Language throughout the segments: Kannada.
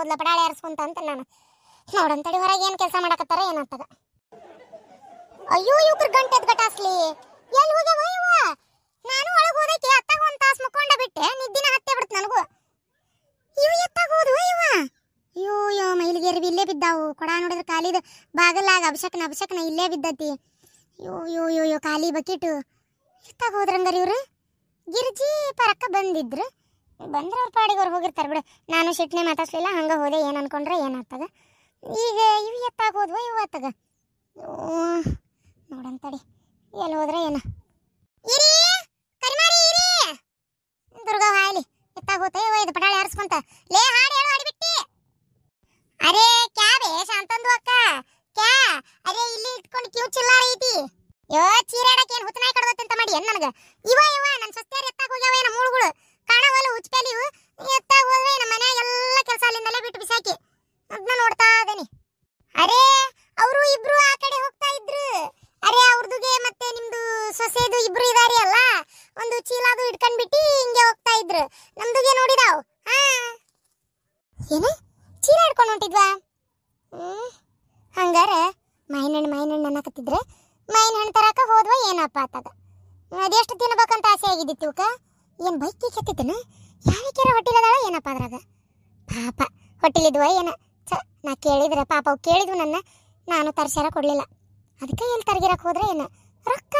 ಹೋದ್ಲ ಪಡಾಳೆ ಆರಿಸ್ಕೊಂತ ಅಂತ ನಾನು ನೋಡಂತಡಿ ಹೊರಗೆ ಏನು ಕೆಲಸ ಮಾಡಕತ್ತಾರ ಏನಾಗ್ತದ. ಅಯ್ಯೋ ಇವ್ರ ಗಂಟೆ ಗಟಾಸ್ಲಿ ಎಲ್ಲಿ ಹೋಗ್ಯಾವ ಇವ? ನಾನು ಒಳಗೆ ಹೋದಕ್ಕೆ ಅತ್ತಾಗ ಒಂದು ತಾಸು ಮುಕ್ಕೊಂಡ ಬಿಟ್ಟೆ, ನಿದ್ದಿನ ಹತ್ತೆ ಬಿಡ್ತು ನನಗೂ. ಇವು ಎತ್ತಾಗ ಹೋದ್ವ ಇವ? ಅಯ್ಯೋ ಯೋ ಮೈಲಿಗೆ ಅರಿವಿ ಇಲ್ಲೇ ಬಿದ್ದಾವು. ಕೊಡ ನೋಡಿದ್ರೆ ಖಾಲಿದ ಬಾಗಲಾಗ ಅಭಿಷೇಕನ ಇಲ್ಲೇ ಬಿದ್ದತಿ. ಯೋ ಯೋ ಯೋ ಯೋ ಖಾಲಿ ಬಕೆಟು ಎತ್ತಾಗ ಹೋದ್ರಂಗಾರ ಇವ್ರು. ಗಿರ್ಜಿ ಪರಕ್ಕ ಬಂದಿದ್ರು, ಬಂದ್ರೆ ಅವ್ರ ಪಾಡಿಗೆ ಅವ್ರು ಹೋಗಿರ್ತಾರೆ ಬಿಡು. ನಾನು ಶಿಟ್ನೆ ಮಾತಾಡ್ಸ್ಲಿಲ್ಲ, ಹಂಗೆ ಹೋದೆ. ಏನು ಅನ್ಕೊಂಡ್ರೆ ಏನಾಗ್ತದ. ಈಗ ಇವು ಎತ್ತಾಗ ಹೋದ್ವ ಇವು ಎತ್ತಾಗ ನೋಡಂತಡಿ ಎಲ್ಲಿ ಹೋದ್ರೆ ಏನ. ಇರಿ ಕರಿಮಾರಿ ಇರಿ, ದುರ್ಗಾ ಹಾಯ್ಲಿ ಎತ್ತಾಗ ಹೋತ ಇದು ಪಟಾಳೆ ಆರಿಸ್ಕೊಂತ. ಲೇ ಹಾಡು ಹೇಳು ಅಡಿಬಿಟ್ಟಿ. ಅರೆ ಕ್ಯಾ ಬೇ ಶಾಂತಂದು ಅಕ್ಕ ಕ್ಯಾ? ಅರೆ ಇಲ್ಲಿ ಇಟ್ಕೊಂಡು ಕ್ಯೂ ಚಿಲ್ಲಾರ ಐತಿ. ಯೋ ಚೀರಾಡಕ್ಕೆ ಏನು ಹುತ್ತನಾಯಿ ಕಡ್ದತ್ತಂತ ಮಾಡಿ ಏನ್ ನನಗೆ? ಇವ ನನ್ನ ಸಸ್ತ್ಯಾರ ಎತ್ತಾಗ ಹೋಗ್ಯಾವ ಏನ ಮೂಳುಗಳು ಕಾಣವಲ್ಲ ಹುಚ್ಚಪೇಲಿ ಇವು. ಎತ್ತಾಗ ಹೋದ್ರೆ ನಮ್ಮ ಮನ್ಯಾಗ ಎಲ್ಲ ಕೆಲಸ ಅಲ್ಲಿಂದಲೇ ಬಿಟ್ಟು ಬಿಸಾಕಿ ಅದನ್ನ ನೋಡ್ತಾ ಇದ್ದೀನಿ. ಅರೆ ಅವರು ಇಬ್ರು ಆ ಕಡೆ ಹೋಗ್ತಾ ಇದ್ರು. ಅರೆ ಅವ್ರದುಗೆ ಮತ್ತೆ ನಿಮ್ದು ಸೊಸೆದು ಇಬ್ರು ಇದಾರಿ ಅಲ್ಲ, ಒಂದು ಚೀಲಾದು ಇಟ್ಕೊಂಡ್ಬಿಟ್ಟು ಹಿಂಗೆ ಹೋಗ್ತಾ ಇದ್ರು. ನಮ್ದುಗೆ ನೋಡಿದಾವ್. ಹಾ ಏನು ಚೀಲ ಹಿಡ್ಕೊಂಡು ಹೊಂಟಿದ್ವಾ? ಹಂಗಾರೆ ಮಾವಿನ ಹಣ್ಣು ಅನ್ನಕತ್ತಿದ್ರೆ ಮಾವಿನ ಹಣ್ಣು ತರಕ ಹೋದ್ವಾ ಏನಪ್ಪ ಆತಾಗ. ಅದೆಷ್ಟು ತಿನ್ಬೇಕಂತ ಆಸೆ ಆಗಿದ್ದಿತ್ತು ಇವಕ್ಕ. ಏನು ಬೈಕಿ ಕೆತ್ತಿತ್ತನ ಯಾವಕ್ಯಾರ ಹೊಟ್ಟಿಲದಾಳ ಏನಪ್ಪ ಅದ್ರಾಗ. ಪಾಪ ಹೊಟ್ಟಿಲಿದ್ವ ಏನ. ನಾ ಕೇಳಿದ್ರೆ ಪಾಪ ಅವು ಕೇಳಿದ್ವು ನಾನು ತರ್ಸ್ಯಾರ ಕೊಡ್ಲಿಲ್ಲ. ಅದಕ್ಕೆ ಎಲ್ಲಿ ತರ್ಗಿರಕ್ಕೆ ಹೋದ್ರೆ ಏನು ರೊಕ್ಕ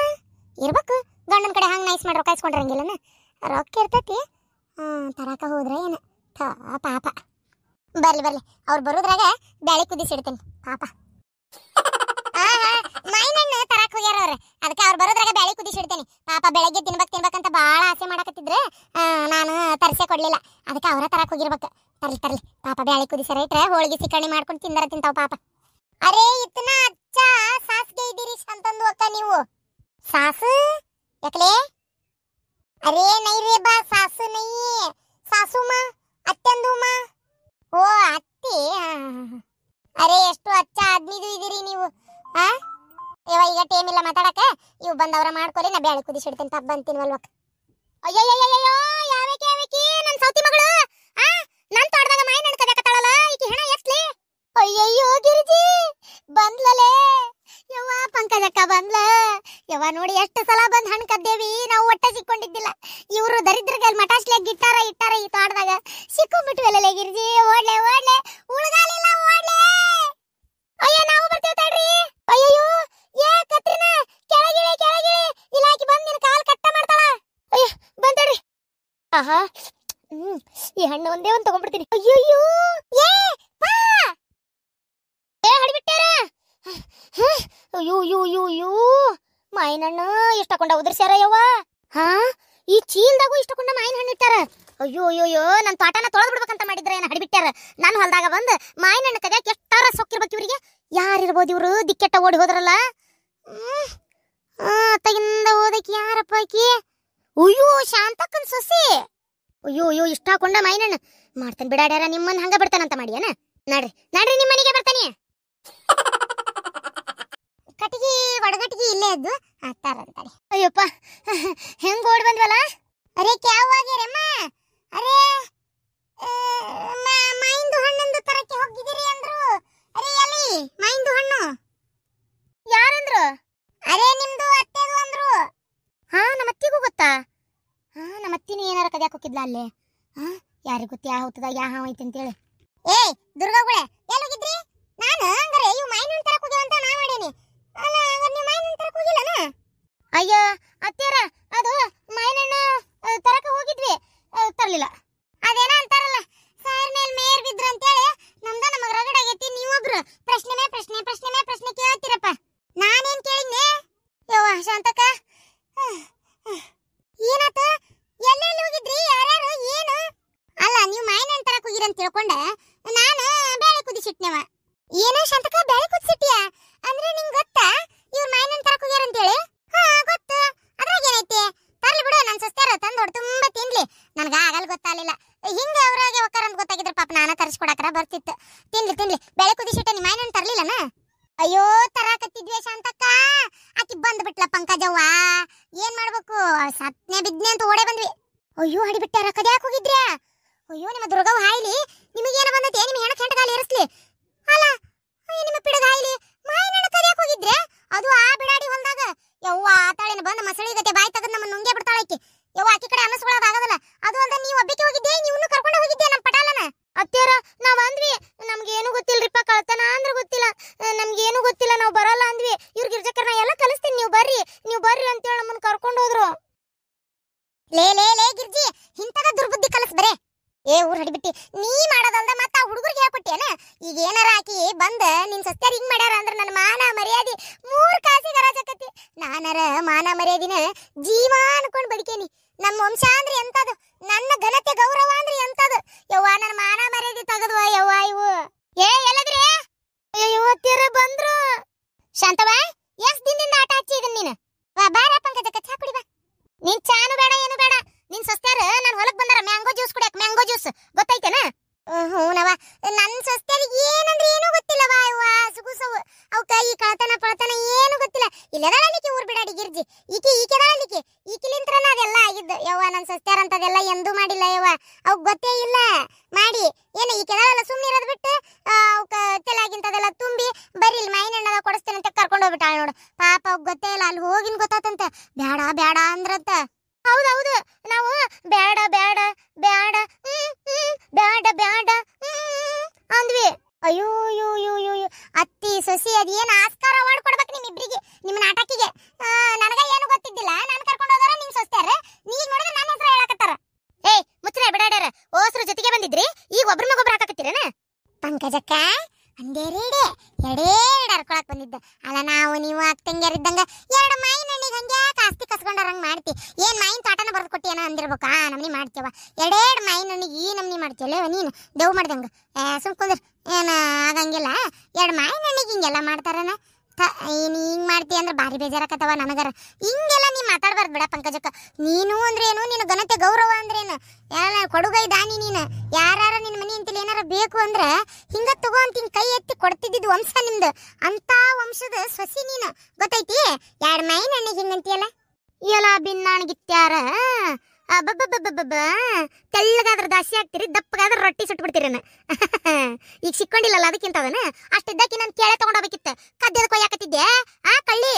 ಇರ್ಬೇಕು. ಗಂಡನ ಕಡೆ ಹಂಗೆ ನೈಸ್ ಮಾಡಿ ರೊಕ್ಕ ಇಸ್ಕೊಂಡಿರಂಗಿಲ್ಲನ, ರೊಕ್ಕ ಇರ್ತೈತಿ. ತರಕ ಹೋದ್ರೆ ಏನು ಪಾಪ. ಬರ್ಲಿ ಅವ್ರು ಬರೋದ್ರಾಗ ಬ್ಯಾಳಿ ಕುದಿಸಿಡ್ತೀನಿ ಪಾಪ. ಮಾವಿನ ಹಣ್ಣು ತರಕ್ ಹೋಗ್ಯಾರ ಅವ್ರು, ಅದಕ್ಕೆ ಅವ್ರು ಬರೋದ್ರಾಗ ಬ್ಯಾಳಿ ಕುದಿಸಿಡ್ತೀನಿ ಪಾಪ. ಬೆಳಗ್ಗೆ ತಿನ್ಬೇಕಂತ ಭಾಳ ಆಸೆ ಮಾಡಕತ್ತಿದ್ರೆ ನಾನು ತರ್ಸೆ ಕೊಡ್ಲಿಲ್ಲ, ಅದಕ್ಕೆ ಅವರ ತರಕ್ ಹೋಗಿರ್ಬೇಕು. ತರ್ಲಿ ಪಾಪ ಬ್ಯಾಳಿ ಕುದಿಸ್ಯಾರ ಇಟ್ರೆ ಹೋಳಿಗೆ ಸಿಕ್ಕಣಿ ಮಾಡ್ಕೊಂಡು ತಿಂದಾರ ತಿಂತಾವ ಪಾಪ. ಅರೆ ಇತ್ತನ ಅಚ್ಚ ಸಾಸ್ಗೆ ಇದ್ದೀರಿ ಅಂತಂದು ಅಕ್ಕ ನೀವು. ಸಾಸು ಯಾಕಲೇ? ಅರೆ ನೈ ರೇ ಬಾ ಸಾಸು ನೈ ಸಾಸು ಮಾ ಅತ್ತೆಂದು ಮಾ. ಓ ಅತ್ತಿ. ಅರೆ ಎಷ್ಟು ಅಚ್ಚ ಆದ್ಮಿದು ಇದೀರಿ ನೀವು. ಈಗ ಟೇಮ್ ಇಲ್ಲ ಮಾತಾಡಕ. ಇವು ಬಂದವ್ರ ಮಾಡ್ಕೊರಿ, ನಾ ಬ್ಯಾಳಿ ಕುದಿಸಿಡ್ತೀನಿ ತಪ್ಪ ಬಂತೀನಿವಲ್ವಕ್ಕ. ಅಯ್ಯಯ್ಯಯ್ಯೋ ಯಾವಕಿ ನನ್ನ ಸೌತಿ ಮಗಳು ನನ್ನ ತೋಟದಾಗ ಮಾವಿನ ಹಣ್ಣು ಕದಿಯಾಕತ್ತಾಳಲ್ಲ, ಈಕಿ ಹೆಣ ಎಸ್ಲಿ. ಅಯ್ಯಯ್ಯೋ ಗಿರಿಜಿ ಬಂದ್ಲಲೇ ಯವ್ವ, ಪಂಕಜಕ್ಕ ಬಂದ್ಲ ಯವ್ವ. ನೋಡಿ ಎಷ್ಟು ಸಲ ಬಂದ್ ಹಣ್ಣು ಕದ್ದೇವಿ, ನಾವು ಒಟ್ಟ ಸಿಕ್ಕೊಂಡಿದ್ದಿಲ್ಲ. ಇವರು ದರಿದ್ರಗಲ್ಲಿ ಮಟಾಸ್ಲಿಯಾಗ ಇಟ್ಟಾರ ಈ ತೋಟದಾಗ ಸಿಕ್ಕೊಂಡ್ಬಿಟ್ವಲ್ಲೇ ಗಿರಿಜಿ. ಓಡ್ಲೆ ಉಳ್ಗಾಲಿಲ್ಲ ಓಡ್ಲೆ. ಅಯ್ಯೋ ನಾವು ಬರ್ತೇವೆ ತಡ್ರಿ. ಅಯ್ಯಯ್ಯೋ ಏ ಕತ್ರಿನ ಕೆಳಗಿಳಿ ಇಲಾಕಿ ಬಂದ್ ನಿನ್ ಕಾಲ್ ಕಟ್ಟ ಮಾಡ್ತಾಳ. ಅಯ್ಯ ಬಂತಡ್ರಿ. ಆಹಾ ಈ ಹಣ್ಣು ಒಂದೇ ಒಂದು ತಗೊಂಡ್ಬಿಡ್ತೀನಿ. ಅಯ್ಯಯ್ಯೋ ಏ ಬಾ ಏ ಹಡಿಬಿಟ್ಟಾರ. ಅಯ್ಯೋ ಮಾವಿನ ಹಣ್ಣು ಇಷ್ಟಕೊಂಡ ಉದುರ್ಸ್ಯಾರ ಯವ್ವ. ಈ ಚೀಲ್ದಾಗೂ ಇಷ್ಟಕೊಂಡ ಮಾವಿನ ಹಣ್ಣು ಇಟ್ಟಾರ. ಅಯ್ಯೋ ನನ್ನ ತೋಟನ ತೊಳೆದು ಬಿಡ್ಬೇಕಂತ ಮಾಡಿದ್ರೆ ಏನ ಹಡಿಬಿಟ್ಟಾರ. ನಾನು ಹೊಲದಾಗ ಬಂದು ಮಾವಿನ ಹಣ್ಣು ಕದಿಯಾಕ ಎಷ್ಟಾರ ಸೊಕ್ಕಿರ್ಬೇಕು ಇವರಿಗೆ. ಯಾರಿರ್ಬೋದು ಇವರು? ದಿಕ್ಕೆಟ್ಟ ಓಡಿ ಹೋದ್ರಲ್ಲ. ತಗಿಂದ ಹೋದಕ್ಕೆ ಯಾರಪ್ಪ ಆಕಿ? ಅಯ್ಯೋ ಶಾಂತಕ್ಕನ್ ಸೊಸಿ. ಅಯ್ಯೋ ಇಷ್ಟ ಹಾಕೊಂಡ ಮಾವಿನ ಹಣ್ಣು ಮಾಡ್ತಾನೆ ಬಿಡಾಡ್ಯಾರ. ನಿಮ್ಮನ್ನ ಹಂಗ ಬಿಡ್ತಾನಂತ ಮಾಡಿ ಏನ? ನಡ್ರಿ ನಿಮ್ಮ ಮನೆಗೆ ಬರ್ತಾನೆ. ಕಟ್ಟಿಗೆ ಒಡಗಟ್ಟಿಗೆ ಇಲ್ಲೇ ಇದ್ದು ಹಾಕ್ತಾರಂತಾರೆ. ಅಯ್ಯಪ್ಪ ಹೆಂಗ್ ಓಡ್ ಬಂದ್ವಲ್ಲ. ಅರೆ ಕ್ಯಾವಾಗ್ಯಾರಮ್ಮ? ಅರೆ ಮಾವಿಂದು ಹಣ್ಣಂದು ತರಕ್ಕೆ ಹೋಗಿದ್ದೀರಿ ಅಂದ್ರು. ಅರೆ ಎಲ್ಲಿ ಮಾವಿಂದು ಹಣ್ಣು? ಯಾರಂದ್ರು? ಅರೆ ನಿಮ್ದು ಅತ್ತೆದು ಅಂದ್ರು. ನಮ್ಮ ಅತ್ತಿಗೂ ಗೊತ್ತಾ? ನಮ್ಮ ಅತ್ತಿನೂ ಏನಾರ ಕದ್ಯಾಕ ಹೋಗಿದ್ಲ ಅಲ್ಲೇ. ಯಾರಿಗ ಗೊತ್ತ ಯಾವ ಹೊತ್ತದಾಗ ಯಾವ ಹಾವ ಐತಿ ಅಂತೇಳಿ. ಏಯ್ ದುರ್ಗಾಗುಳೆ ಎಲ್ಲಿ ಹೋಗಿದ್ರಿ? ನಾನು ಹಂಗಾರೆ ಇವು ಮಾವಿನ ಹಣ್ಣು ತರಕ್ ಹೋಗ್ಯಾವ ಅಂತ ನಾ ಮಾಡೀನಿ. ಅಲ್ಲ ಹಂಗಾರೆ ನೀವು ಮಾವಿನ ಹಣ್ಣು ತರಕ್ ಹೋಗಿಲ್ಲನ? ಅಯ್ಯೋ ಅತ್ತೆರ ಅದು ಮಾವಿನ ಹಣ್ಣು ತರಕ ಹೋಗಿದ್ವಿ, ತರ್ಲಿಲ್ಲ. ಅದೇನ ಅಂತಾರಲ್ಲ ಸಾಯರ್ ಮೇಲ್ ಮೇಯರ್ ಬಿದ್ರು ಅಂತೇಳಿ ನಮ್ದ ನಮಗ್ ರಗಡಾಗೈತಿ. ನೀವೊಬ್ರು ಪ್ರಶ್ನೆ ಮೇ ಪ್ರಶ್ನೆ ಕೇಳ್ತೀರಪ್ಪ. ನಾನೇನ್ ಕೇಳಿದ್ನೆ ಯವ್ವ ಶಾಂತಕ್ಕ? ಏನಾತ? ಎಲ್ಲೆಲ್ಲಿ ಹೋಗಿದ್ರಿ? ಯಾರ್ಯಾರು ಏನು? ಅಲ್ಲ ನೀವು ಮಾವಿನ ಹಣ್ಣು ತರಕ್ ಹೋಗಿರ ಅಂತ ತಿಳ್ಕೊಂಡ ನಾನು ಬೇಳೆ ಕುದಿಸಿಟ್ನೆವ. ಏನೋ ಶಾಂತಕ್ಕ ಬೇಳೆ ಕುದಿಸಿಟ್ಯಾ ಅಂದ್ರೆ ನಿಂಗೆ ಗೊತ್ತಾ ಇವ್ರು ಮಾವಿನ ಹಣ್ಣು ತರಕ್ ಹೋಗ್ಯಾರ ಅಂತೇಳಿ? ಗೊತ್ತು. ಅದ್ರಾಗ ಏನೈತಿ? ತರ್ಲಿ ಬಿಡು, ನನ್ನ ಸಸ್ತಾರ ತಂದು ಹೊಡೆ ತುಂಬಾ ತಿನ್ಲಿ. ನನಗ ಆಗಲ್ ಗೊತ್ತಾಗಲಿಲ್ಲ. ಹಿಂಗ ಅವ್ರಾಗೆ ಹೋಗ್ತಾರ ಅಂತ ಗೊತ್ತಾಗಿದ್ರೆ ಪಾಪ ನಾನ ತರಿಸ್ಕೊಡಕ್ರ ಬರ್ತಿತ್ತು. ತಿನ್ಲಿ ಬೇಳೆ ಕುದಿಸಿಟ್ಟ ನಿಮ್ಮ ಮಾವಿನ ಹಣ್ಣು ತರ್ಲಿಲ್ಲನ? ಅಯ್ಯೋ ತರಾಕತ್ತಿದ್ವಿ ಶಾಂತಕ್ಕ, ಆಕಿ ಬಂದ್ಬಿಟ್ಲ ಪಂಕಜವ್ವ. ಏನ್ ಮಾಡ್ಬೇಕು, ಸತ್ನೆ ಬಿದ್ನೆ ಅಂತ ಓಡೇ ಬಂದ್ವಿ. ಅಯ್ಯೋ ಹಡಿಬಿಟ್ಟಾರ. ಕದ್ಯಾಕ ಹೋಗಿದ್ರ್ಯಾ? ಅಯ್ಯೋ ನಿಮ್ಮ ದುರ್ಗವ್ವ ಹಾಯ್ಲಿ ನಿಮಗೇನ ಬಂದೈತೆ ನಿಮ್ಮ ಹೆಣ ಕೆಂಟಗಾಲಿ ಇರಿಸ್ಲಿ ಅಲ್ಲ ನಿಮ್ಮ ಪಿಡಗಾಯಿಲಿ ಮಾಯಿನ ಹಣ್ಣು ಕದಿಯಕ್ ಹೋಗಿದ್ರೆ ಅದು ಆ ಬಿಡಾಡಿ ಹೊಲ್ದಾಗ ಯವ್ವ ಆತಾಳಿನ ಬಂದ ಮಸಳಿ ಗತೆ ಬಾಯಿ ತೆಗೆದು ನಮ್ಮ ನುಂಗೆ ಬಿಡ್ತಾಳಕಿ ಯವ್ವ ಆಕಿ ಕಡೆ ಅನ್ನಿಸ್ಕೊಳ್ಳೋದು ಆಗೋದಿಲ್ಲ ಅದು ಅಲ್ದ ನೀವು ಒಬ್ಬಕ್ಕೆ ಹೋಗಿದ್ದೆ ನೀವನ್ನೂ ಕರ್ಕೊಂಡು ಹೋಗಿದ್ದೆ ನಮ್ಮ ಪಟಾಲನ ಅತ್ಯಾರ ನಾವ್ ಅಂದ್ವಿ ನಮ್ಗೇನು ಗೊತ್ತಿಲ್ರಿಪ್ಪ ಕಳ್ತನ ಅಂದ್ರೆ ಗೊತ್ತಿಲ್ಲ ನಮ್ಗೇನು ಗೊತ್ತಿಲ್ಲ ನಾವು ಬರಲ್ಲ ಅಂದ್ವಿ ಇವ್ರ ಗಿರ್ಜಕರ್ನ ಎಲ್ಲ ಕಲಿಸ್ತೀನಿ ನೀವು ಬರ್ರಿ ಅಂತೇಳಿ ನಮ್ಮನ್ನ ಕರ್ಕೊಂಡು ಹೋದ್ರು ಲೇ ಲೇ ಲೇ ಗಿರ್ಜಿ ಇಂತದ ದುರ್ಬುದ್ಧಿ ಕಲಿಸ್ ಬರೇ ಏ ಊರ್ ಹಡಿಬಿಟ್ಟಿ ನೀ ಮಾಡೋದಲ್ದ ಮತ್ತ ಆ ಹುಡುಗರಿಗೆ ಹೇಳ್ಕೊಟ್ಟೇನ ಈಗ ಏನಾರ ಆಕಿ ಬಂದ ನಿನ್ ಸಸ್ತ್ಯಾರ ಹಿಂಗ್ ಮಾಡ್ಯಾರ ಅಂದ್ರ ನನ್ನ ಮಾನ ಮರ್ಯಾದಿ 3 ಕಾಸಿಗೆ ಹರಾಜಕತಿ ನಾನರ ಮಾನ ಮರ್ಯಾದಿನ ಜೀವ ಅನ್ಕೊಂಡ್ ಬದುಕೇನಿ ನಮ್ಮ ವಂಶ ಅಂದ್ರೆ ಎಂತದು ನನ್ನ ಘನತೆ ಗೌರವ ಅಂದ್ರೆ ಎಂತದು ಯವ್ವ ನನ್ನ ಮಾನ ಮರ್ಯಾದೆ ತಗದ್ವ ಯವ್ವ ಇವು ಏ ಎಲ್ಲದ್ರಿ ಅಯ್ಯೋ ತೀರ ಬಂದ್ರು ಶಾಂತವ ಎಷ್ಟ್ ದಿನದಿಂದ ಆಟ ಹಚ್ಚಿ ಇದನ್ ನೀನು ಬಾರ ಪಂಕಜಕ್ಕ ಚಾ ಕುಡಿ ಬಾ ನೀನ್ ಚಾನು ಬೇಡ ಏನು ಬೇಡ ನಿನ್ ಸಸ್ತ್ಯಾರ ನಾನು ಹೊಲಕ್ ಬಂದಾರ ಮ್ಯಾಂಗೋ ಜ್ಯೂಸ್ ಕುಡಿಯಕ್ ಮ್ಯಾಂಗೋ ಜ್ಯೂಸ್ ಗೊತ್ತೈತೇನ ಹೂನವ ನನ್ ಸಸ್ತ್ಯಾರಿಗೆ ಏನಂದ್ರೆ ಏನೂ ಗೊತ್ತಿಲ್ಲವಾ ಯವ್ವ ಸುಗುಸವು ಅವಕ್ಕ ಈ ಕಳತನ ಪಳತನ ಏನು ಗೊತ್ತಿಲ್ಲ ಇಲ್ಲದಾಳಿಕೆ ಊರ್ ಬಿಡಾಡಿ ಗಿರ್ಜಿ ಈಕೆದಾಳಿಕೆ ಈಕಿಲಿಂತ್ರನ ಅದೆಲ್ಲ ಆಗಿದ್ದು ಯವ್ವ ನನ್ ಸಸ್ತ್ಯಾರ ಅಂತದೆಲ್ಲ ಎಂದೂ ಮಾಡಿಲ್ಲ ಯವ್ವ ಅವಕ್ ಗೊತ್ತೇ ಇಲ್ಲ ಮಾಡಿ ಏನ ಈಕೆದಾಳಲ್ಲ ಸುಮ್ಮನೆ ಇರೋದು ಬಿಟ್ಟು ಅವಕ್ಕ ತೆಲಾಗಿಂತದೆಲ್ಲ ತುಂಬಿ ಬರೀ ಇಲ್ಲಿ ಮಾಯಿನ ಹಣ್ಣದ ಕೊಡಿಸ್ತೇನೆ ಅಂತ ಕರ್ಕೊಂಡು ಹೋಗ್ಬಿಟ್ಟಾಳ ನೋಡು ಪಾಪ ಅವಕ್ ಗೊತ್ತೇ ಇಲ್ಲ ಅಲ್ಲಿ ಹೋಗಿನ್ ಗೊತ್ತಾತಂತ ಬ್ಯಾಡ ಬ್ಯಾಡ ಅಂದ್ರತ್ತ ಹೌದೌದು ನಾವು ಬ್ಯಾಡ ಬ್ಯಾಡ ಬ್ಯಾಡ ಬ್ಯಾಡ ಬ್ಯಾಡ ಅಂದ್ವಿ ಅಯ್ಯೋ ಯೋ ಯೋ ಯೋ ಅತ್ತಿ ಸೊಸಿ ಅದೇನು ಆಸ್ಕಾರ ಅವಾರ್ಡ್ ಕೊಡ್ಬೇಕು ನಿಮ್ಮಿಬ್ರಿಗೆ ನಿಮ್ಮ ನಾಟಕಿಗೆ ನನಗ ಏನು ಗೊತ್ತಿದ್ದಿಲ್ಲ ನಾನು ಕರ್ಕೊಂಡು ಹೋದಾರ ನಿಮ್ ಸೊಸ್ತ್ಯಾರ ನೀಗ ನೋಡಿದ್ರೆ ನನ್ನ ಹೆಸರು ಹೇಳಕತ್ತಾರ ಏಯ್ ಮುಚ್ಚ್ರೆ ಬಿಡಾಡ್ಯಾರ ಓಸ್ರು ಜೊತೆಗೆ ಬಂದಿದ್ರಿ ಈಗ ಒಬ್ರ ಮಗೊಬ್ರು ಹಾಕಕತ್ತೀರೇನ ಪಂಕಜಕ್ಕ ಅಂದೇರೇಡೆ ಎಡೇಡ್ ಹರ್ಕೊಳಕ್ ಬಂದಿದ್ದ ಅಲ್ಲ ನಾವು ನೀವು ಅಕ್ಕಂಗ್ಯಾರಿದ್ದಂಗ 2 ಮಾಯಿನ ಹಣ್ಣಿಗೆ ಹಂಗೆ ಆಸ್ತಿ ಕಸ್ಕೊಂಡವ್ರಂಗ್ ಮಾಡ್ತಿ ಏನ್ ಮಾಯಿನ ತಾಟನ ಬರ್ದು ಕೊಟ್ಟಿಯೇನ ಅಂದಿರ್ಬೇಕು ಆ ನಮ್ನಿ ಮಾಡ್ತೇವ ಎಡೇಡ್ ಮಾಯಿನ ಹಣ್ಣಿಗೆ ಈ ನಮ್ನಿ ಮಾಡ್ತೇವಲ್ಲ ನೀನು ದೇವ್ ಮಾಡ್ದಂಗ ಸುಮ್ ಕುಂದ್ರ ಏನ ಆಗಂಗಿಲ್ಲ 2 ಮಾಯಿನ ಹಣ್ಣಿಗೆ ಹಿಂಗೆಲ್ಲ ಮಾಡ್ತಾರನ ನೀನ್ ಹಿಂಗ್ ಮಾಡ್ತಿ ಅಂದ್ರೆ ಭಾರಿ ಬೇಜಾರಕತ್ತವ ನನಗರ ಹಿಂಗೆಲ್ಲ ನೀ ಮಾತಾಡ್ಬಾರ್ದು ಬಿಡ ಪಂಕಜಕ್ಕ ನೀನು ಅಂದ್ರೆ ಏನು ನಿನ್ನ ಘನತೆ ಗೌರವ ಅಂದ್ರೇನು ಎಲ್ಲ ಕೊಡುಗೈ ದಾನಿ ನೀನು ಯಾರು ನಿನ್ನ ಮನಿ ಅಂತಿಲ್ಲ ಏನಾರ ಬೇಕು ಅಂದ್ರೆ ಹಿಂಗ ತಗೋ ಅಂತ ಹಿಂಗ್ ಕೈ ಎತ್ತಿ ಕೊಡ್ತಿದ್ದಿದ್ ವಂಶ ನಿಮ್ದು ಅಂತ ವಂಶದ ಸೊಸಿ ನೀನು ಗೊತ್ತೈತಿ 2 ಮಾಯಿನ ಹಣ್ಣಿಗೆ ಹಿಂಗಂತಿಯಲ್ಲ ಎಲ್ಲ ಭಿನ್ನಾಣಗಿತ್ಯಾರ ಅಬ್ಬಬ್ಬಬ್ಬಬ್ಬ ತೆಳ್ಳಗಾದ್ರ ದಾಸಿ ಆಗ್ತೀರಿ ದಪ್ಪಗಾದ್ರ ರೊಟ್ಟಿ ಸುಟ್ಬಿಡ್ತೀರೇನ ಈಗ ಸಿಕ್ಕೊಂಡಿಲ್ಲಲ್ಲ ಅದಕ್ಕಿಂತ ಅದನ್ನ ಅಷ್ಟಿದ್ದಕ್ಕಿ ನಾನು ಕೇಳೆ ತಗೊಂಡೋಗ್ಬೇಕಿತ್ತ ಕದ್ದೆದ ಕೊಯ್ಯಾಕತ್ತಿದ್ದೆ ಆ ಕಳ್ಳಿ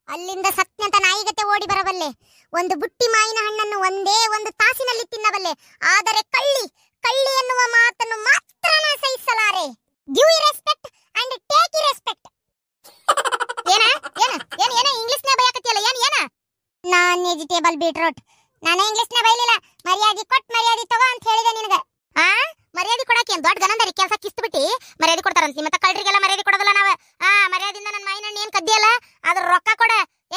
ಅಲ್ಲಿಂದ ಸತ್ನಂತ ನಾಯಿಗತೆ ಓಡಿ ಬರಬಲ್ಲೆ ಒಂದು ಬುಟ್ಟಿ ಮಾಯಿನ ಹಣ್ಣನ್ನು ಒಂದೇ ಒಂದು ತಾಸಿನಲ್ಲಿ ತಿನ್ನಬಲ್ಲೆ ಆದರೆ ಕಳ್ಳಿ ಕಳ್ಳಿ ಎನ್ನುವ ಮಾತನ್ನು ಮಾತ್ರ ನಾ ಸಹಿಸಲಾರೆ give respect and take respect ಏನ ಏನ ಏನ ಏನ ಇಂಗ್ಲಿಷ್ ನೇ ಬಯಕತ್ತಿಯಲ್ಲ ಏನ ನಾನ್ ವೆಜಿಟೇಬಲ್ ಬೀಟ್ರೂಟ್ ನಾನು ಇಂಗ್ಲಿಷ್ ನೇ ಬೈಲಿಲ್ಲ ಮರ್ಯಾದೆ ಕೊಟ್ಟು ಮರ್ಯಾದೆ ತಗೋ ಅಂತ ಹೇಳಿದೆ ನಿನಗೆ ಮರ್ಯಾದೆ ಕೊಡಕ್ಕೆ ಏನ್ ದೊಡ್ಡ ಗನಂದರಿ ಕೆಲಸ ಕಿಸ್ಬಿಟ್ಟಿ ಮರ್ಯಾದೆ ಕೊಡ್ತಾರಂತ ನಿಮ್ಮ ಕಳ್ಳರಿಗೆಲ್ಲ ಮರ್ಯಾದೆ ಕೊಡೋದಲ್ಲ ನಾವ ಮರ್ಯಾದಿಂದ ನನ್ನ ಮಾಯಿನ ಹಣ್ಣು ಏನ್ ಕದ್ದಿಯಲ್ಲ ಅದ್ರ ರೊಕ್ಕ ಕೊಡ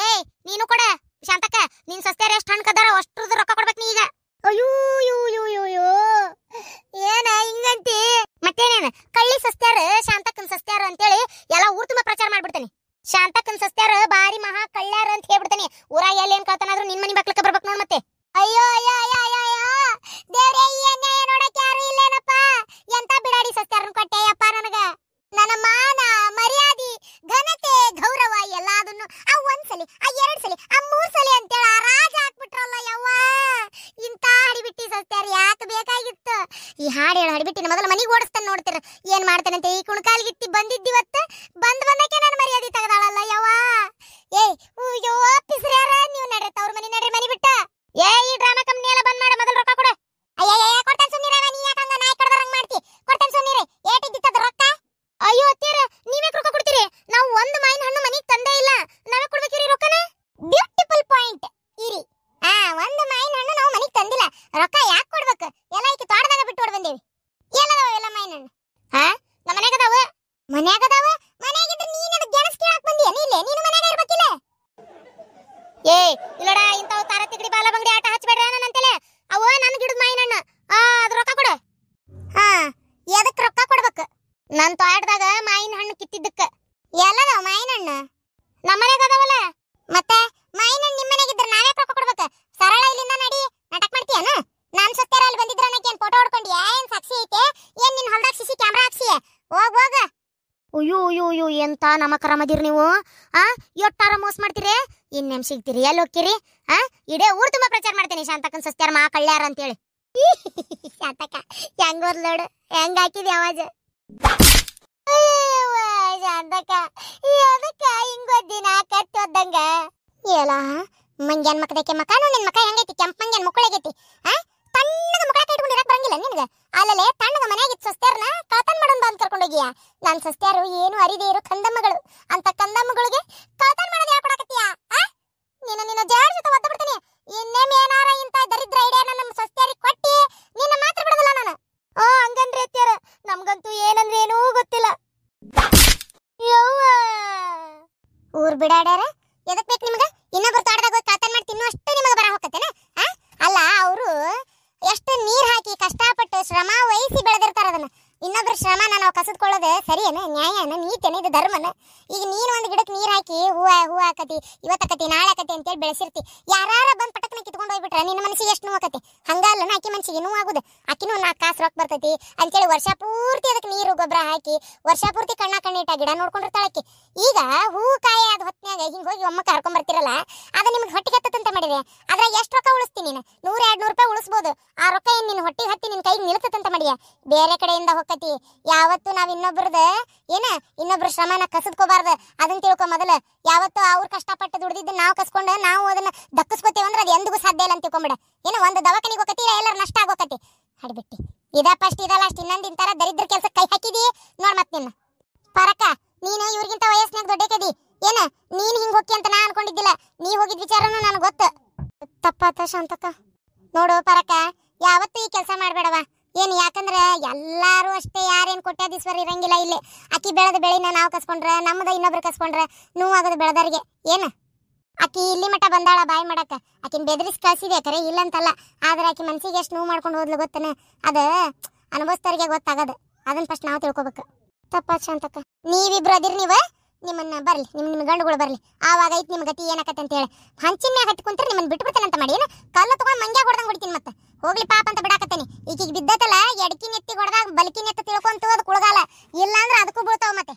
ಏಯ್ ನೀನು ಕೊಡ ಶಾಂತಕ್ಕ ನಿನ್ ಸಸ್ತ್ಯಾರ ಎಷ್ಟು ಹಣ್ಣು ಕದಾರ ಅಷ್ಟ್ರದ್ದು ರೊಕ್ಕ ಕೊಡ್ಬೇಕು ನೀ ಈಗ ಅಯ್ಯೋ ಯೋ ಯೋ ಯೋ ಯೋ ಏನ ಹಿಂಗಂತಿ ಮತ್ತೇನೇನ ಕಳ್ಳಿ ಸಸ್ತ್ಯಾರ ಶಾಂತಕ್ಕನ್ ಸಸ್ತ್ಯಾರ ಅಂತೇಳಿ ಎಲ್ಲ ಊರ್ ತುಂಬಾ ಪ್ರಚಾರ ಮಾಡ್ಬಿಡ್ತೇನೆ ಶಾಂತಕ್ಕನ್ ಸಸ್ತ್ಯಾರ ಬಾರಿ ಮಹಾ ಕಳ್ಳ್ಯಾರ ಅಂತ ಹೇಳ್ಬಿಡ್ತೇನೆ ಊರಾಗ ಎಲ್ಲೇನ್ ಕಳ್ತನಾದ್ರೂ ನಿನ್ ಮನಿ ಬಕ್ಲಕ್ಕ ಬರ್ಬೇಕು ನೋಡ್ ಮತ್ತೆ ಅಯ್ಯೋ ಅಯ್ಯೋ ಅಯ್ಯೋ ಅಯ್ಯೋ ದೇವ್ರೇ ಈ ಅನ್ಯಾಯ ನೋಡಕ್ ಯಾರು ಇಲ್ಲೇನಪ್ಪ ಎಂತ ಬಿಡಾಡಿ ಸಸ್ತ್ಯಾರನ್ ಕೊಟ್ಟೆಯಪ್ಪ ನನಗ ನನ್ನ ಮಾನ ಮರ್ಯಾದಿ ಘನತೆ ಗೌರವ ಎಲ್ಲಾದನ್ನು ಆ ಒಂದ್ಸಲಿ ಆ 2 ಸಲಿ ಆ 3 ಸಲಿ ಅಂತೇಳಿ ಆ ರಾಜ ಹಾಕ್ಬಿಟ್ರಲ್ಲ ಯವ್ವ ಇಂತ ಹಡಿಬಿಟ್ಟಿ ಸಸ್ತ್ಯಾರ ಯಾಕೆ ಬೇಕಾಗಿತ್ತು ಈ ಹಾಡು ಹೇಳಿ ಹಡಿಬಿಟ್ಟಿನ ಮೊದಲು ಮನಿಗೆ ಓಡಿಸ್ತಾನೆ ನೋಡ್ತೀರ ಏನ್ ಮಾಡ್ತಾನಂತ ಈ ಕುಣಕಾಲ್ಗಿತ್ತಿ ಬಂದಿದ್ದಿವತ್ತ ಬಂದಕ್ಕೆ ನನ್ನ ಮರ್ಯಾದೆ ತೆಗದಾಳಲ್ಲ ಯವ್ವ ಏಯ್ ಅಯ್ಯೋ ಪಿಸ್ರ್ಯಾರ ನೀವು ನಡ್ರಿ ತವ್ರ ಮನಿ ಮನಿ ಬಿಟ್ಟ ಈ ಡ್ರಾಮಾ ಕಂಪ್ನಿ ಎಲ್ಲ ಬಂದ್ ಮಾಡ ಮೊದಲು ರೊಕ್ಕ ಕೊಡು ಅಯ್ಯಯ್ಯ ಕೊಡ್ತಾನೆ ಸುಮ್ಮನಿರವ ನೀ ಯಾಕಂಗ ನಾಯಿ ಕಡ್ದರಂಗ್ ಮಾಡ್ತಿ ಕೊಡ್ತಾನೆ ಸುಮ್ಮನಿರೆ ಏಟಿದ್ದಿತ್ತದ ರೊಕ್ಕ ಅಯ್ಯೋ ಅತ್ತೀರ ನೀವೇ ರೊಕ್ಕ ಕೊಡ್ತೀರಿ ನಾವು ಒಂದು ಮಾಯಿನ ಹಣ್ಣು ಮನಿಗೆ ತಂದೇ ಇಲ್ಲ ನಾವೇ ಕೊಡ್ಬೇಕಿರಿ ರೊಕ್ಕನ ಬ್ಯೂಟಿಫುಲ್ ಪಾಯಿಂಟ್ ಇರಿ ಒಂದು ಮಾಯಿನ ಹಣ್ಣು ನಾವು ಮನಿಗೆ ತಂದಿಲ್ಲ ರೊಕ್ಕ ಯಾಕೆ ಕೊಡ್ಬೇಕು ಎಲ್ಲ ಈಕೆ ತೋಟದಾಗ ಬಿಟ್ಟು ಹೊಡ್ ಬಂದೇವಿ ಎಲ್ಲದವ ಎಲ್ಲ ಮಾಯಿನ ಹಣ್ಣು ನಮ್ಮ ಮನೆಗದಾವ ಮನೆಯಾಗಿದ್ರೆ ನೀನು ಅದು ಗೆಣಸ್ ಕೇಳಕ್ ಬಂದಿಯ ನೀನು ಮನೆಯಾಗ ಇರ್ಬೇಕಿಲ್ಲ ಇಲ್ಲಡ ಇಂಥವು ತಾರ ತಿಗಡಿ ಬಾಲ ಬಂಗಡಿ ಆಟ ಹಚ್ಚಬೇಡ್ರ ನನ್ನಂತಲೇ ಅವ ನನ್ನ ಗಿಡದ ಮಾಯಿನ ಹಣ್ಣು ಅದು ರೊಕ್ಕ ಕೊಡು ಎದಕ್ ರೊಕ್ಕ ಕೊಡ್ಬೇಕು ನನ್ ತೋಟದಾಗ ಮಾಯಿನ ಹಣ್ಣು ಕಿತ್ತಿದ್ದಕ್ಕ ಎಲ್ಲದವ ಮಾಯಿನ ಹಣ್ಣು ನಮ್ಮನೆಗ ಅದಾವಲ್ಲ ಮತ್ತೆ ಮಾಯಿನ ಹಣ್ಣು ನಿಮ್ಮನೆಗಿದ್ರೆ ನಾವೇ ರೊಕ್ಕ ಕೊಡ್ಬೇಕು ಸರಳ ಇಲ್ಲಿಂದ ನಡಿ ನಾಟಕ ಮಾಡ್ತೀಯನ ನಾನ್ ಸತ್ಯಾರ ಅಲ್ಲಿ ಬಂದಿದ್ರ ಅನ್ನಕ್ಕೆ ಏನ್ ಫೋಟೋ ಹೊಡ್ಕೊಂಡಿ ಏನ್ ಸಾಕ್ಷಿ ಐತೆ ಏನ್ ನಿನ್ ಹೊಲದಾಗ ಸಿಸಿ ಕ್ಯಾಮ್ರಾ ಹಾಕ್ಸಿಯೇ ಹೋಗ ಅಯ್ಯೋ ಅಯ್ಯೋ ಅಯ್ಯೋ ಎಂತ ನಮಕರಮದಿರಿ ನೀವು ಎಟ್ಟಾರ ಮೋಸ ಮಾಡ್ತೀರಿ ಇನ್ನೇಮ್ ಸಿಗ್ತೀರಿ ಎಲ್ಲಿ ಹೋಗ್ತೀರಿ ಇಡೇ ಊರ್ ತುಂಬಾ ಪ್ರಚಾರ ಮಾಡ್ತೀನಿ ಶಾಂತಕ್ಕನ್ ಸಸ್ತ್ಯಾರ ಮಾ ಕಳ್ಳ್ಯಾರ ಅಂತೇಳಿ ಶಾತಕ ಹೆಂಗ್ ಓದ್ಲೋಡು ಹೆಂಗ್ ಹಾಕಿದ್ಯ ಅವಾಜ ಶಾಂತಕ ಅದಕ್ಕ ಹಿಂಗ್ ಓದಿನ ಕತ್ತಿ ಓದ್ದಂಗ ಏಲ ಮಂಗ್ಯಾನ್ ಮಕ್ಕದಕ್ಕೆ ಮಕಾನು ನಿನ್ ಮಕ ಹೆಂಗೈತಿ ಕೆಂಪ್ ಮಂಗ್ಯಾನ್ ಮುಕ್ಕಳಾಗೈತಿ ಆ ತಣ್ಣಗ ಮುಕ್ಕಳ ಕೈಟ್ಕೊಂಡಿರಕ್ ಬರಂಗಿಲ್ಲ ನಿನಗ ಅಲ್ಲಲೆ ತಣ್ಣಗ ಮನ್ಯಾಗಿತ್ತು ಸಸ್ತ್ಯಾರನ ಕಳ್ತನ ಮಾಡೋಣ ಬಂದ್ ಕರ್ಕೊಂಡೋಗಿಯ ನನ್ ಸಸ್ತ್ಯಾರು ಏನು ಅರಿದೇ ಇರೋ ಕಂದಮ್ಮಗಳು ಅಂತ ಕಂದಮ್ಮಗಳಿಗೆ ಕಳ್ತನ ಮಾಡೋದು ಯಾಕೆ ಕೊಡಕತ್ತೀಯ ಆ ನಿನ್ನ ಜಾರ್ ಜೊತೆ ಒದ್ದ ಬಿಡ್ತೀನಿ ಇನ್ನೇಮ್ ಏನಾರ ಇಂತ ದರಿದ್ರ ಐಡಿಯಾನ ನಮ್ಮ ಸಸ್ತ್ಯಾರಿಗೆ ಕೊಟ್ಟಿ ನಿನ್ನ ಮಾತ್ರ ಬಿಡೋದಿಲ್ಲ ನಾನು ಹಂಗಂದ್ರೆ ಅತ್ಯಾರ ನಮ್ಗಂತೂ ಏನಂದ್ರೆ ಏನೂ ಗೊತ್ತಿಲ್ಲ ಯವ್ವ ಊರ್ ಬಿಡಾಡ್ಯಾರ ಎದಕ್ ಬೇಕು ನಿಮ್ಗ ಇನ್ನೊಬ್ರು ತೋಟದಾಗ ಹೋಗಿ ಕಳ್ತನ ಮಾಡಿ ತಿನ್ನೋ ಅಷ್ಟು ನಿಮಗೆ ಬರ ಹೋಗತ್ತೇನ ಅಲ್ಲ ಅವರು ಎಷ್ಟು ನೀರ್ ಹಾಕಿ ಕಷ್ಟಪಟ್ಟು ಶ್ರಮ ವಹಿಸಿ ಬೆಳೆದಿರ್ತಾರ ಅದನ್ನ ಇನ್ನೊಬ್ರ ಶ್ರಮನ ನಾವು ಕಸದ್ಕೊಳ್ಳೋದು ಸರಿಯೇನ ನ್ಯಾಯನ ನೀತಿನ ಇದು ಧರ್ಮನ ಈಗ ನೀನ್ ಒಂದ್ ಗಿಡಕ್ಕೆ ನೀರ್ ಹಾಕಿ ಹೂವ ಹಾಕತಿ ಇವತ್ತಕತಿ ನಾಳೆ ಆಕತಿ ಅಂತೇಳಿ ಬೆಳೆಸಿರ್ತಿ ಯಾರಾರ ಬಂದ್ ಪಟಕ್ನ ಕಿತ್ಕೊಂಡು ಹೋಗ್ಬಿಟ್ರೆ ನಿನ್ನ ಮನಸ್ಸಿಗೆ ಎಷ್ಟು ನೋವಾಕತಿ ಹಂಗಲ್ಲ ಆಕಿ ಮನಸ್ಸಿಗೆ ನೋವಾಗುದು ಆಕಿನೂ 4 ಕಾಸು ರೊಕ್ಕ ಬರ್ತೈತಿ ಅಂತೇಳಿ ವರ್ಷ ಪೂರ್ತಿ ಅದಕ್ಕೆ ನೀರು ಗೊಬ್ಬರ ಹಾಕಿ ವರ್ಷ ಪೂರ್ತಿ ಕಣ್ಣಿಟ್ಟ ಗಿಡ ನೋಡ್ಕೊಂಡಿರ್ತಾಳಕಿ ಈಗ ಹೂ ಕಾಯಿ ಅದ್ ಹೊತ್ನ್ಯಾಗ ಹಿಂಗ್ ಹೋಗಿ ಒಮ್ಮ ಕರ್ಕೊಂಡ್ ಬರ್ತಿರಲ್ಲ ಅದ ನಿಮ್ಗೆ ಹೊಟ್ಟಿಗೆ ಹತ್ತಂತ ಮಾಡಿದೆ ಅದ್ರಾಗ ಎಷ್ಟು ರೊಕ್ಕ ಉಳಿಸ್ತೀನಿ ನೀನು 100-200 ರೂಪಾಯಿ ಉಳಿಸ್ಬೋದು ಆ ರೊಕ್ಕ ಏನ್ ನಿನ್ ಹೊಟ್ಟಿಗೆ ಹತ್ತಿ ನಿನ್ ಕೈಗೆ ನಿಲ್ತದಂತ ಮಾಡಿಯ ಬೇರೆ ಕಡೆಯಿಂದ ಹೋಗತಿ ಯಾವತ್ತು ನಾವ್ ಇನ್ನೊಬ್ರ ಶ್ರಮನ ಕಸದ್ಕೋಬಾರ್ದು ಅದನ್ನ ತಿಳ್ಕೊ ಮೊದಲು ಯಾವತ್ತು ಅವ್ರು ಕಷ್ಟಪಟ್ಟು ದುಡ್ದಿದ್ದು ನಾವು ಕಸ್ಕೊಂಡು ನಾವು ಅದನ್ನ ದಕ್ಕಿಸ್ಕೋತೇವೆ ಅಂದ್ರೆ ಅದು ಎಂದಿಗೂ ಸಾಧ್ಯ ಇಲ್ಲ ಅಂತ ತಿಳ್ಕೊಂಬಿಡ ಒಂದು ದವಾಖಾನಿಗೆ ಹೋಗತಿ ಇಲ್ಲ ಎಲ್ಲರೂ ನಷ್ಟ ಆಗೋಕತಿ ಹಡ್ಬಿಟ್ಟಿ ಇದ ಫಸ್ಟ್ ಇದಲ್ಲ ಅಷ್ಟು ಇನ್ನೊಂದು ಇಂತಾರ ದರಿದ್ರ ಕೆಲಸ ಕೈ ಹಾಕಿದಿ ನೋಡ್ ಮತ್ ನಿನ್ನ ಪರಕ ನೀನು ಇವ್ರಿಗಿಂತ ವಯಸ್ಸಿನಾಗ ದೊಡ್ಡಕದಿ ನೀನ್ ಹಿಂಗ್ ಹೋಗಿ ಅಂತ ನಾ ಅನ್ಕೊಂಡಿದ್ದಿಲ್ಲ ನೀ ಹೋಗಿದ್ ವಿಚಾರನು ನನಗೆ ಗೊತ್ತ ತಪ್ಪಾತ ಶಾಂತಕ್ಕ ನೋಡು ಪರಕ ಯಾವತ್ತು ಈ ಕೆಲಸ ಮಾಡ್ಬೇಡವ ಯಾಕಂದ್ರೆ ಎಲ್ಲಾರು ಅಷ್ಟೇ ಯಾರೇನ್ ಕೊಟ್ಟಾದೀಶ್ವರ ಇರಂಗಿಲ್ಲ ಇಲ್ಲಿ ಅಕ್ಕಿ ಬೆಳೆದ ಬೆಳಿನ ನಾವು ಕಸ್ಕೊಂಡ್ರೆ ನಮ್ಮದ ಇನ್ನೊಬ್ರು ಕಸ್ಕೊಂಡ್ರೆ ನೋವಾಗೋದು ಬೆಳೆದವ್ರಿಗೆ ಅಕ್ಕಿ ಇಲ್ಲಿ ಮಟ್ಟ ಬಂದಾಳ ಬಾಯ್ ಮಾಡಕ ಆಕಿನ್ ಬೆದರಿಸಿ ಕಳ್ಸಿದೆ ಕರೆ ಇಲ್ಲ ಅಂತಲ್ಲ ಆದ್ರೆ ಆಕಿ ಮನ್ಸಿಗೆ ಎಷ್ಟು ನೋವು ಮಾಡ್ಕೊಂಡು ಹೋದ್ಲು ಗೊತ್ತನ ಅದ ಅನುಭವಿಸ್ತವ್ರಿಗೆ ಗೊತ್ತಾಗದ ಅದನ್ನ ಫಸ್ಟ್ ನಾವು ತಿಳ್ಕೊಬೇಕು ತಪ್ಪಾತ್ ಶಾಂತಕ್ಕ ನೀವಿಬ್ರು ಅದಿರ್ ನಿಮ್ಮನ್ನ ಬರ್ಲಿ ನಿಮ್ಮ ಗಂಡುಗಳು ಬರ್ಲಿ ಆವಾಗ ಐತ್ ನಿಮ್ ಗತಿ ಏನಾಕತ್ತೆ ಅಂತ ಹೇಳಿ ಹಂಚಿನ ಮ್ಯಾಗ ಹತ್ತಿ ಕುಂತ್ರೆ ನಿಮ್ಮನ್ನ ಬಿಟ್ಬಿಡ್ತೇನೆ ಅಂತ ಮಾಡಿ ಕಲ್ಲು ತಗೊಂಡ್ ಮಂಗ್ಯಾಗ ಹೊಡ್ದಂಗ್ ಹೊಡಿತೀನಿ ಮತ್ತೆ ಹೋಗ್ಲಿ ಪಾಪ ಅಂತ ಬಿಡಾಕತ್ತೇನಿ ಈಗೀಗ ಬಿದ್ದತಲ್ಲ ಎಡಕಿನ ಎತ್ತಿ ಹೊಡೆದಾಗ ಬಲಕಿನ ಎತ್ತ ತಿಳ್ಕೊಂತು ಅದು ಕುಳಗಾಲ ಇಲ್ಲ ಅಂದ್ರೆ ಅದಕ್ಕೂ ಬೀಳ್ತಾವ ಮತ್ತೆ